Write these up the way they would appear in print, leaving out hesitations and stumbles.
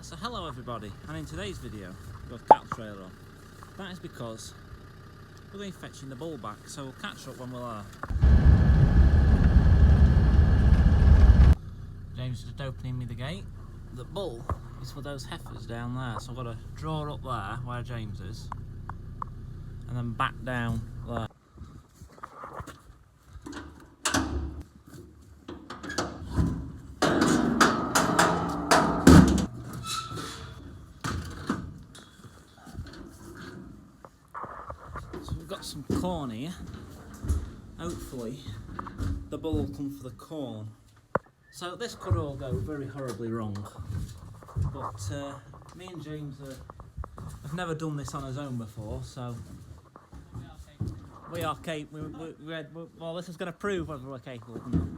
So hello everybody, and in today's video we've got a cattle trailer on. That is because we're going fetching the bull back, so we'll catch up when we are. James is just opening me the gate. The bull is for those heifers down there, so I've got to draw up there where James is and then back down there. We've got some corn here. Hopefully the bull will come for the corn. So this could all go very horribly wrong, but me and James have never done this on his own before, so we are capable. Well, this is going to prove whether we're capable or not.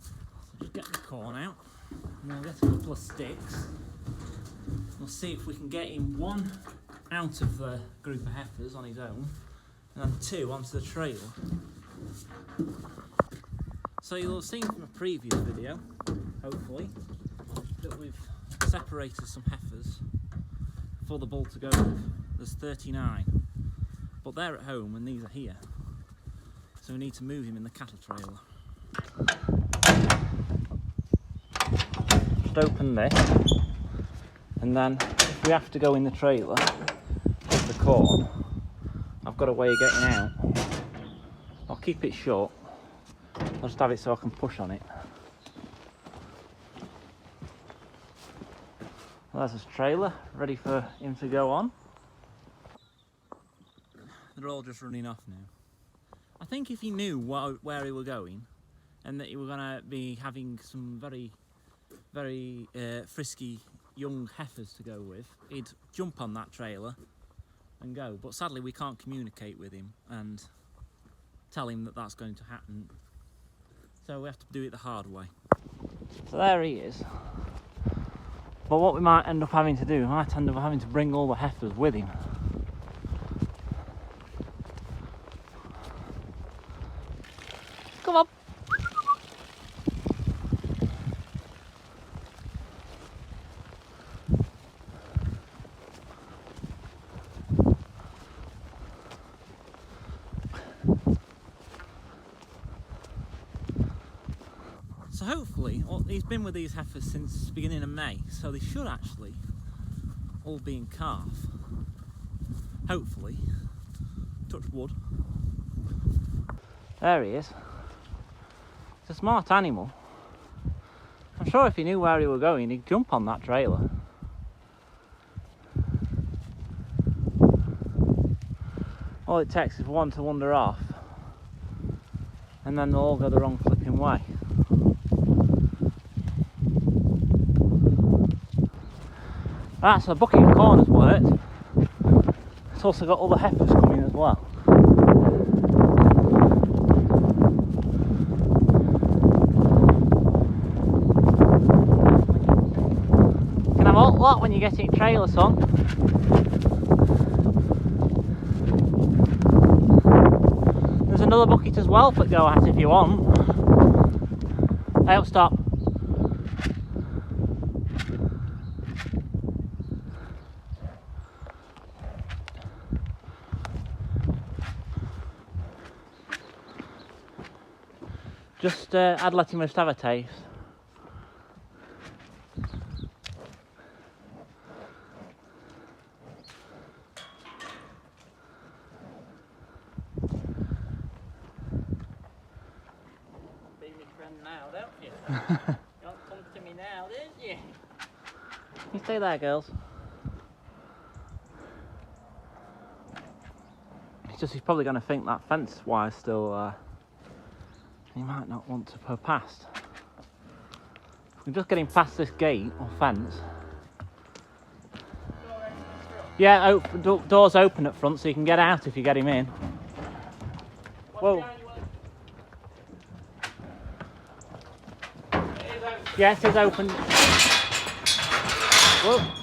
So just get the corn out, and we'll get a couple of sticks. We'll see if we can get him one out of the group of heifers on his own, and then two onto the trail. So you'll have seen from a previous video, hopefully, that we've separated some heifers for the bull to go with. There's 39, but they're at home and these are here, so we need to move him in the cattle trailer. Just open this, and then if we have to go in the trailer with the corn, I've got a way of getting out. I'll keep it shut. I'll just have it so I can push on it. Well, there's his trailer, ready for him to go on. They're all just running off now. I think if he knew where he were going, and that he were going to be having some very, very frisky young heifers to go with, he'd jump on that trailer and go. But sadly we can't communicate with him and tell him that that's going to happen. So we have to do it the hard way. So there he is. But what we might end up having to do, we might end up having to bring all the heifers with him. Come on. So hopefully, he's been with these heifers since the beginning of May, so they should actually all be in calf. Hopefully. Touch wood. There he is. It's a smart animal. I'm sure if he knew where he were going, he'd jump on that trailer. All it takes is one to wander off, and then they'll all go the wrong flipping way. Right, so the bucket of corn has worked. It's also got other heifers coming as well. You can have a lot when you get in trailer, son. There's another bucket as well for go at if you want. Hey, up, stop. Just I'd let him just have a taste. Be my friend now, don't you? You don't come to me now, didn't you? You stay there, girls. He's probably going to think that fence wire's still he might not want to go past. We're just getting past this gate or fence. Yeah, door's open at front so you can get out if you get him in. Whoa. Yeah, it is open. Whoa.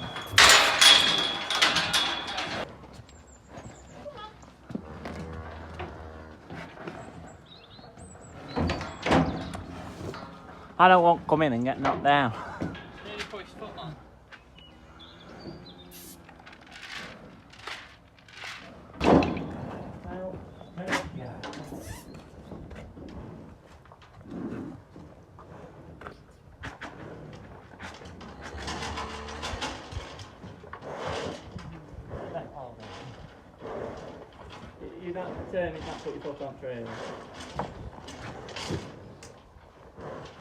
I don't want to come in and get knocked down. Nearly put his foot on. not determined not to put your foot on trailer.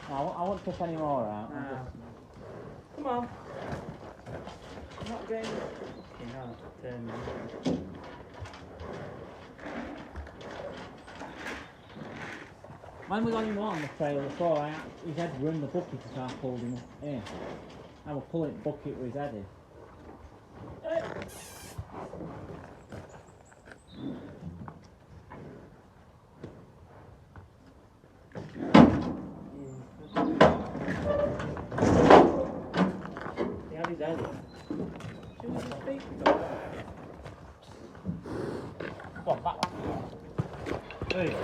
No, I won't pick any more out. No. Come on. I'm not getting... You're not determined. When we got him on the trailer before, his head were in the bucket, so I pulled him in. I was pulling the bucket with his head in. He had his head in. Should we just speak? What, back? Hey.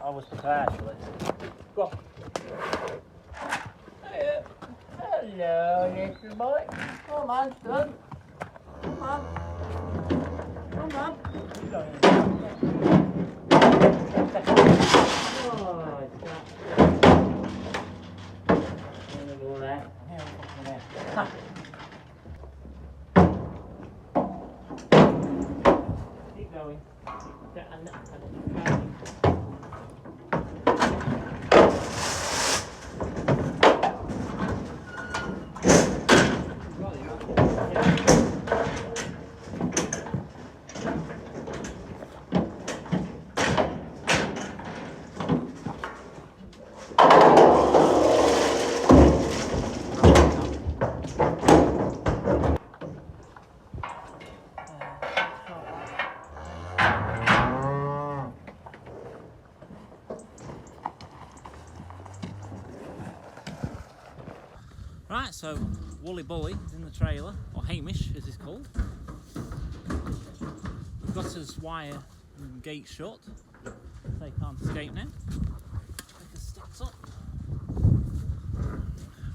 I was prepared for this. Go on. Hello, little boy. Come on, son. Come on. Come on. Oh, it's that. I'm gonna go there. Ha. Keep going. Right, so Woolly Bully is in the trailer, or Hamish as he's called. We've got his wire and gate shut, so he can't escape now. Pick his sticks up.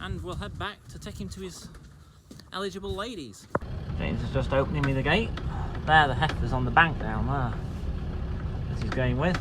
And we'll head back to take him to his eligible ladies. James is just opening me the gate. There, the Heifers on the bank down there. As he's going with.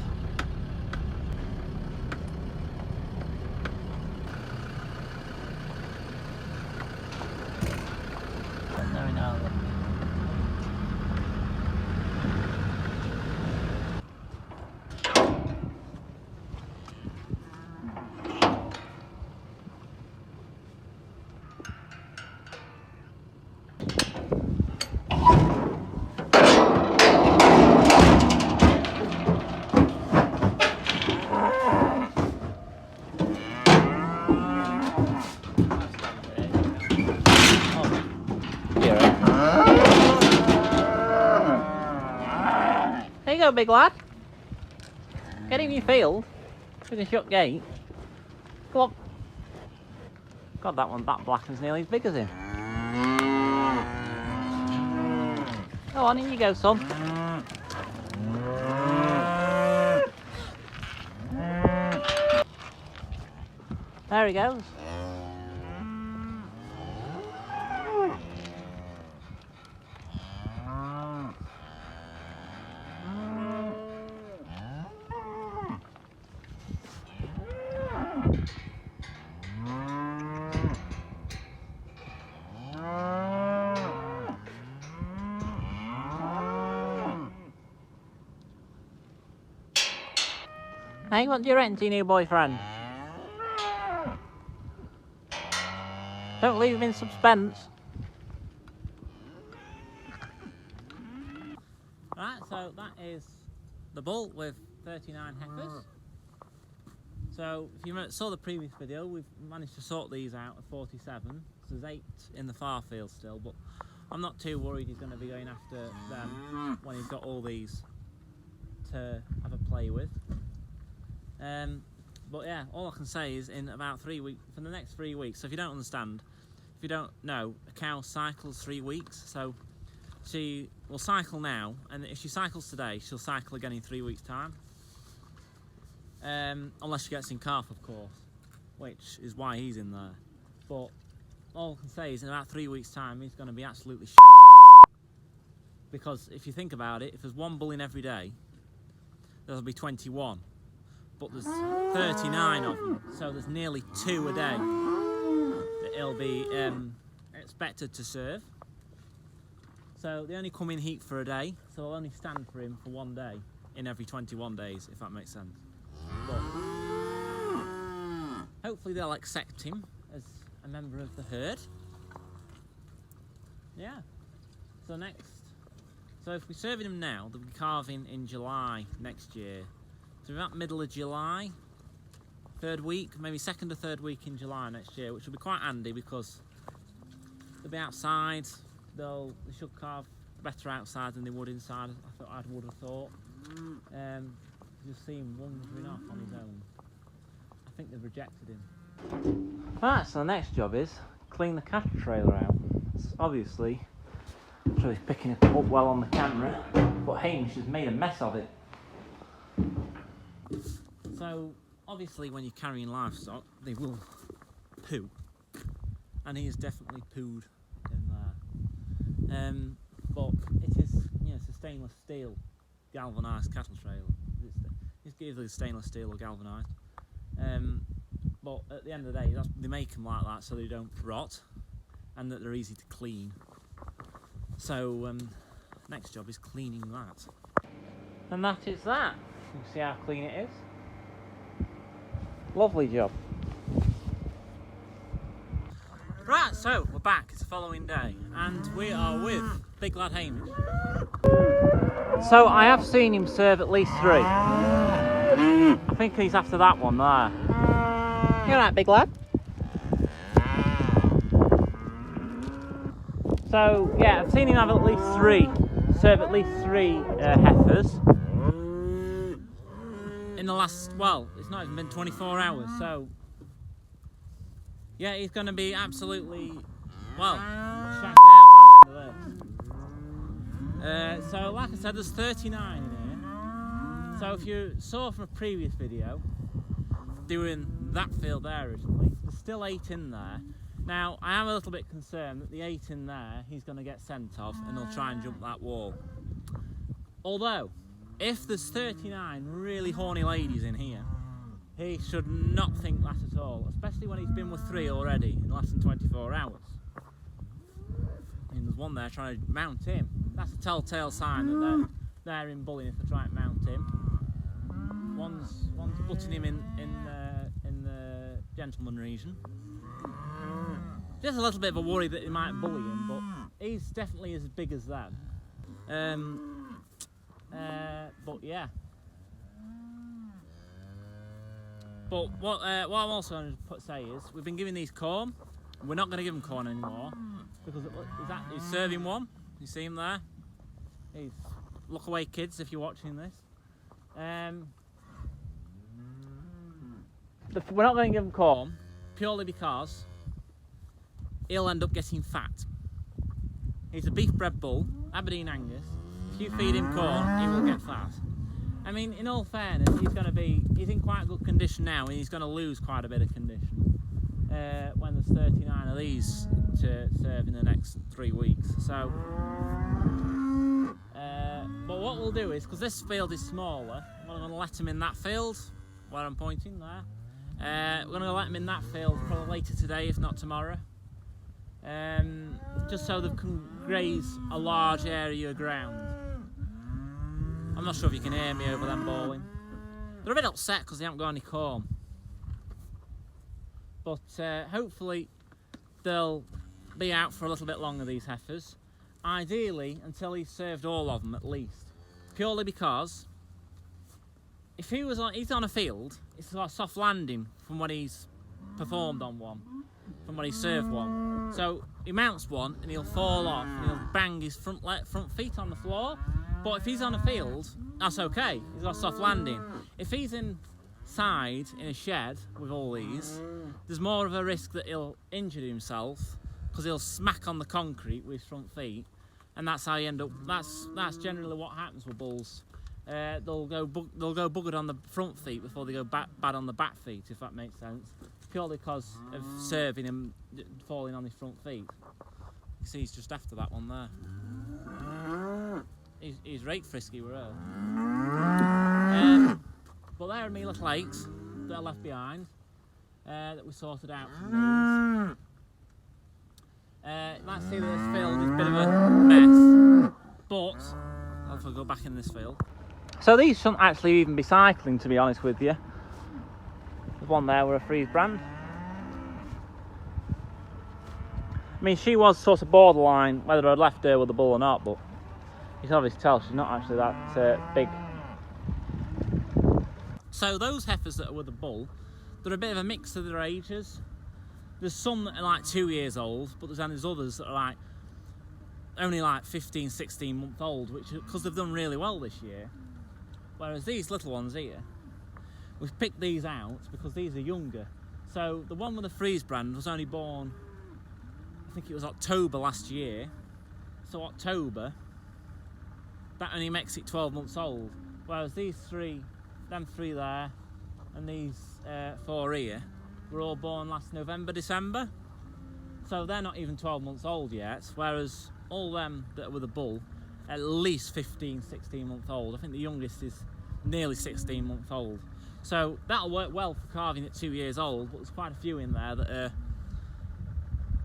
There you go, big lad. Get in your field with a shut gate. Come on. God, that black one's nearly as big as him. Go on, in you go, son. There he goes. Hey, what do you rent to your new boyfriend? Don't leave him in suspense. Right, so that is the bull with 39 heifers. So if you saw the previous video, we've managed to sort these out at 47. So there's 8 in the far field still, but I'm not too worried he's going to be going after them when he's got all these to have a play with. But yeah, all I can say is in about 3 weeks, for the next 3 weeks, so if you don't understand, if you don't know, a cow cycles 3 weeks, so she will cycle now, and if she cycles today, she'll cycle again in 3 weeks' time. Unless she gets in calf, of course, which is why he's in there. But all I can say is in about 3 weeks' time, he's going to be absolutely shit down. Because if you think about it, if there's one bull in every day, there'll be 21. But there's 39 of them, so there's nearly 2 a day. It'll be expected to serve. So they only come in heat for a day, so I'll only stand for him for 1 day in every 21 days, if that makes sense. But hopefully they'll accept him as a member of the herd. Yeah. So if we're serving him now, they'll be calving in July next year. So about middle of July, 3rd week, maybe 2nd or 3rd week in July next year, which will be quite handy because they'll be outside. They should calve better outside than they would inside. I would have thought. Just see him wandering off on his own. I think they've rejected him. Right, so the next job is clean the cattle trailer out. It's obviously, I'm sure he's picking it up well on the camera, but Hamish has made a mess of it. So obviously when you're carrying livestock, they will poo, and he has definitely pooed in there. But it is, it's a stainless steel galvanised cattle trailer. It's either stainless steel or galvanised. But at the end of the day, they make them like that so they don't rot and that they're easy to clean. So next job is cleaning that. And that is that. You can see how clean it is. Lovely job. Right, so we're back. It's the following day and we are with big lad Hamish. So I have seen him serve at least 3. I think he's after that one there. You alright, big lad? So yeah, I've seen him have at least 3, serve at least 3 heifers in the last, well, it's not even been 24 hours, so yeah, he's going to be absolutely, well, shanked out after this. So like I said, there's 39 in here. So if you saw from a previous video, doing that field there originally, there's still 8 in there. Now, I am a little bit concerned that the 8 in there, he's going to get sent off and he'll try and jump that wall. Although, if there's 39 really horny ladies in here, he should not think that at all, especially when he's been with 3 already in less than 24 hours. I mean, there's one there trying to mount him. That's a telltale sign that they're in bullying if they try and mount him. One's butting him in the gentleman region. Just a little bit of a worry that he might bully him, but he's definitely as big as them. But yeah. But what I'm also going to say is, we've been giving these corn. We're not going to give them corn anymore because he's serving one. You see him there? Look away, kids, if you're watching this. We're not going to give him corn purely because he'll end up getting fat. He's a beef-bred bull, Aberdeen Angus. If you feed him corn, he will get fat. I mean, in all fairness, he's in quite good condition now, and he's going to lose quite a bit of condition when there's 39 of these to serve in the next 3 weeks. So, but what we'll do is, because this field is smaller, we're going to let him in that field, where I'm pointing there. We're going to let him in that field probably later today, if not tomorrow. Just so they can graze a large area of ground. I'm not sure if you can hear me over them bawling. They're a bit upset because they haven't got any corn. But hopefully they'll be out for a little bit longer, these heifers. Ideally until he's served all of them at least. Purely because if he's on a field, it's a soft landing from when he's performed on one, from when he served one. So he mounts one and he'll fall off and he'll bang his front feet on the floor. But if he's on a field, that's okay. He's got a soft landing. If he's inside in a shed with all these, there's more of a risk that he'll injure himself because he'll smack on the concrete with his front feet, and that's how you end up. That's generally what happens with bulls. They'll go buggered on the front feet before they go bad on the back feet, if that makes sense. Purely because of serving him falling on his front feet. You see, he's just after that one there. He's right frisky with her. But there are me little 8 that are left behind that we sorted out from Let's see this field is a bit of a mess, but if I go back in this field. So these shouldn't actually even be cycling, to be honest with you. There's one there with a freeze brand. I mean, she was sort of borderline whether I'd left her with the bull or not, but you can obviously tell she's not actually that big. So those heifers that are with the bull, they're a bit of a mix of their ages. There's some that are like 2 years old, but there's others that are like only like 15, 16 months old, which because they've done really well this year. Whereas these little ones here, we've picked these out because these are younger. So the one with the freeze brand was only born, I think it was October last year. So October, that only makes it 12 months old. Whereas these three, them three there, and these 4 here, were all born last November, December. So they're not even 12 months old yet, whereas all them that are with a bull, at least 15, 16 months old. I think the youngest is nearly 16 months old. So that'll work well for calving at 2 years old, but there's quite a few in there that are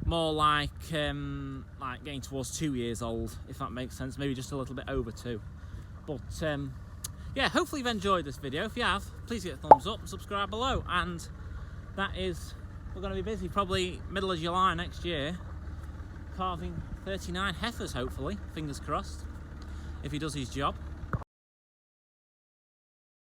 more like getting towards 2 years old, if that makes sense, maybe just a little bit over 2. But yeah, hopefully you've enjoyed this video. If you have, please get a thumbs up and subscribe below. And that is, we're going to be busy probably middle of July next year, calving 39 heifers, hopefully, fingers crossed, if he does his job.